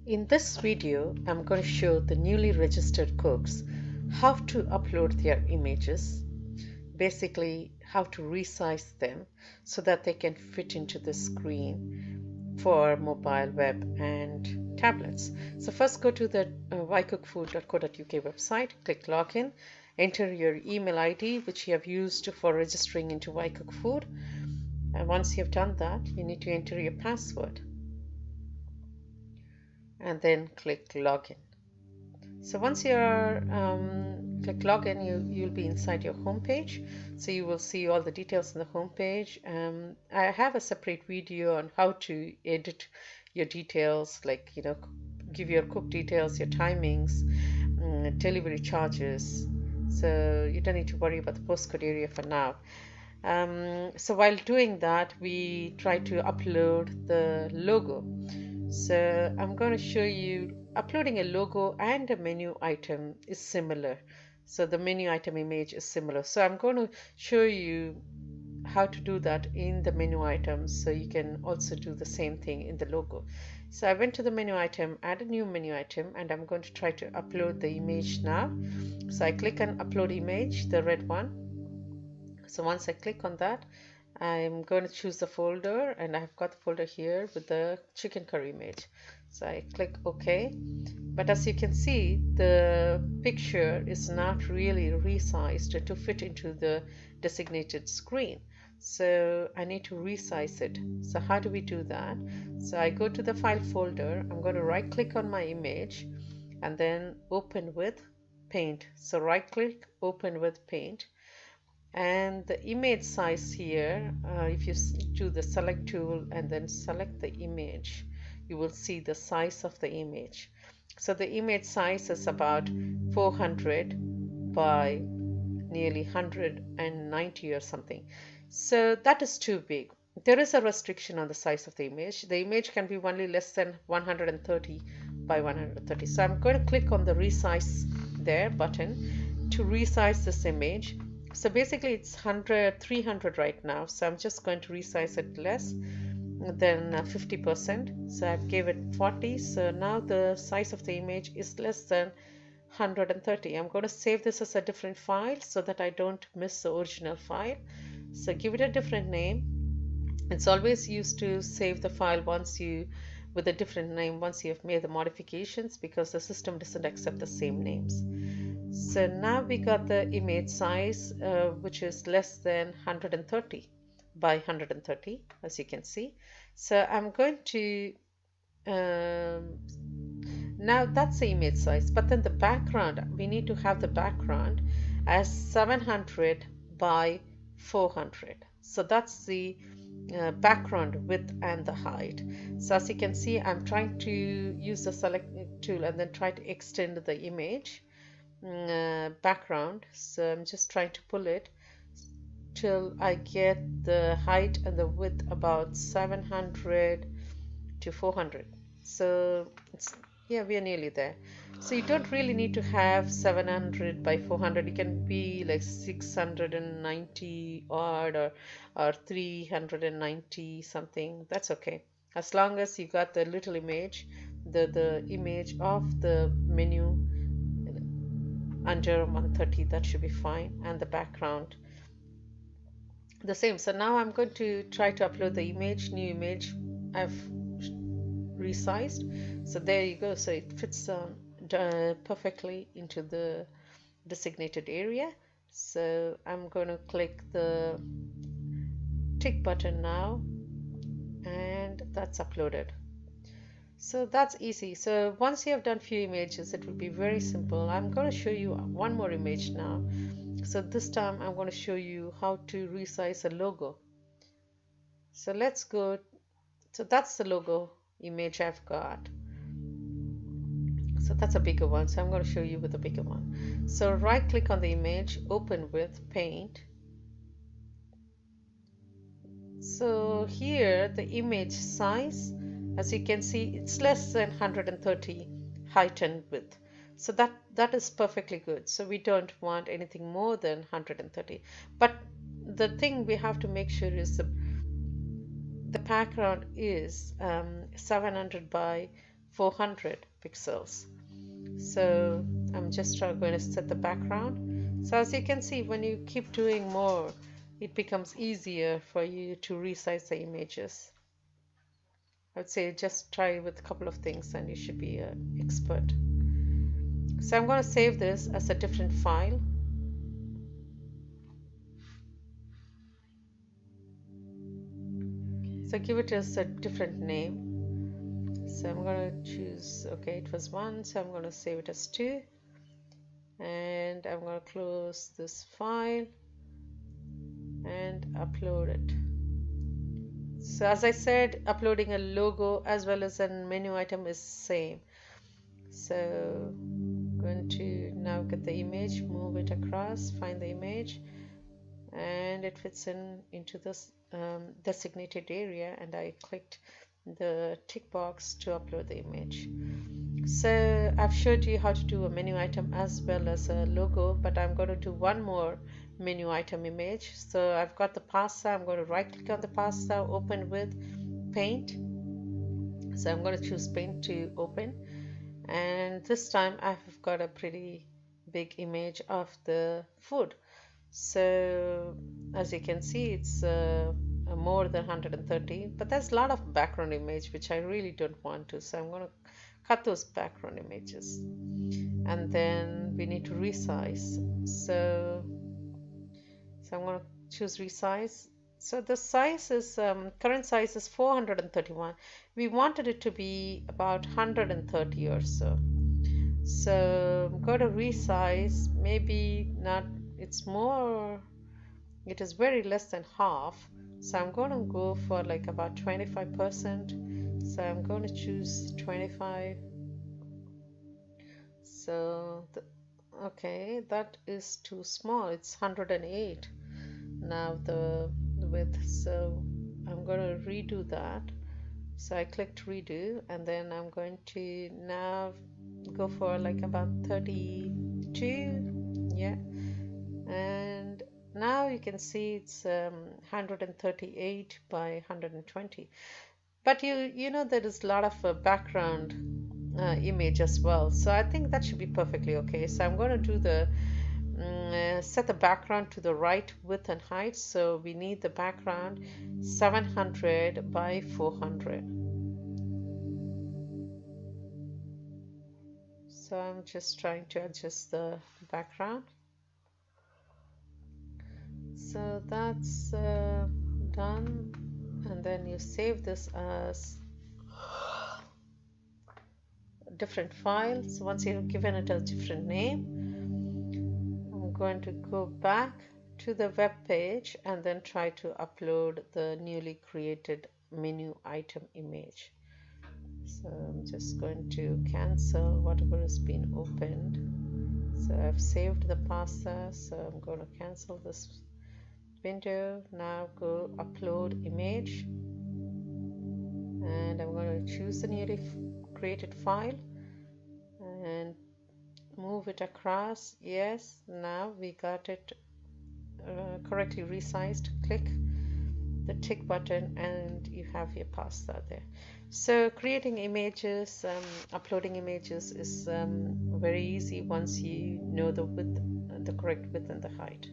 In this video, I'm going to show the newly registered cooks how to upload their images, basically how to resize them so that they can fit into the screen for mobile, web, and tablets. So first go to the whycookfood.co.uk website, click login, enter your email ID which you have used for registering into WhyCookFood, and once you have done that, you need to enter your password and then click login. So once you're click login, you'll be inside your home page. So you will see all the details on the home page. I have a separate video on how to edit your details, like give your cook details, your timings, delivery charges. So you don't need to worry about the postcode area for now. So while doing that, we try to upload the logo. So I'm going to show you uploading a logo and a menu item is similar. So the menu item image is similar. So I'm going to show you how to do that in the menu items, so you can also do the same thing in the logo. So I went to the menu item, add a new menu item, and I'm going to try to upload the image now. So I click on upload image, the red one. So once I click on that, I'm going to choose the folder, and I've got the folder here with the chicken curry image. So I click OK. But as you can see, the picture is not really resized to fit into the designated screen. So I need to resize it. So how do we do that? So I go to the file folder. I'm going to right click on my image and then open with paint. So right click, open with paint. And the image size here, if you do the select tool and then select the image, you will see the size of the image. So the image size is about 400 by nearly 190 or something. So that is too big. There is a restriction on the size of the image. The image can be only less than 130 by 130. So I'm going to click on the resize there button to resize this image. So basically it's 300 right now. So I'm just going to resize it less than 50%. So I've gave it 40. So now the size of the image is less than 130. I'm going to save this as a different file so that I don't miss the original file. So give it a different name. It's always used to save the file with a different name once you have made the modifications, because the system doesn't accept the same names. So now we got the image size, which is less than 130 by 130, as you can see. So I'm going to now that's the image size, but then the background, we need to have the background as 700 by 400. So that's the background width and the height. So as you can see, I'm trying to use the select tool and then try to extend the image background. So I'm just trying to pull it till I get the height and the width about 700 to 400. So yeah, we are nearly there. So you don't really need to have 700 by 400. It can be like 690 odd or 390 something. That's okay, as long as you got the little image, the image of the menu under 130. That should be fine, and the background the same. So now I'm going to try to upload the image, new image I've resized. So there you go. So it fits perfectly into the designated area. So I'm going to click the tick button now, and that's uploaded. So that's easy. So once you have done few images, it will be very simple. I'm going to show you one more image now. So this time I'm going to show you how to resize a logo. So let's go. So that's the logo image I've got. So that's a bigger one. So I'm going to show you with a bigger one. So right click on the image, open with paint. So here the image size, as you can see, it's less than 130 height and width. So that is perfectly good. So we don't want anything more than 130. But the thing we have to make sure is the background is 700 by 400 pixels. So I'm just going to set the background. So as you can see, when you keep doing more, it becomes easier for you to resize the images. I would say just try with a couple of things and you should be an expert. So I'm going to save this as a different file. So give it as a different name. So I'm going to choose, okay, it was 1, so I'm going to save it as 2. And I'm going to close this file and upload it. So as I said, uploading a logo as well as a menu item is same. So I'm going to now get the image, move it across, find the image, and it fits into this designated area, and I clicked the tick box to upload the image. So I've showed you how to do a menu item as well as a logo, but I'm going to do one more menu item image. So I've got the pasta. I'm going to right click on the pasta, open with paint. So I'm going to choose paint to open, and this time I've got a pretty big image of the food. So as you can see, it's more than 130, but there's a lot of background image which I really don't want to, so I'm going to cut those background images. And then we need to resize. So I'm going to choose resize. So the size is current size is 431. We wanted it to be about 130 or so. So I'm going to resize, maybe not, it's more, it is very less than half, so I'm going to go for like about 25%. So I'm going to choose 25. So okay, that is too small, it's 108 now the width, so I'm going to redo that. So I clicked redo, and then I'm going to now go for like about 32. Yeah, and now you can see it's 138 by 120, but you know there is a lot of background image as well, so I think that should be perfectly okay. So I'm going to do the set the background to the right width and height. So we need the background 700 by 400. So I'm just trying to adjust the background. So that's done, and then you save this as a different file. So once you've given it a different name, I'm going to go back to the web page and then try to upload the newly created menu item image. So I'm just going to cancel whatever has been opened. So I've saved the pasta, so I'm going to cancel this window. Now go upload image, and I'm going to choose the newly created file and move it across. Yes, now we got it correctly resized. Click the tick button and you have your pasta there. So creating images, uploading images is very easy once you know the width, the correct width and the height.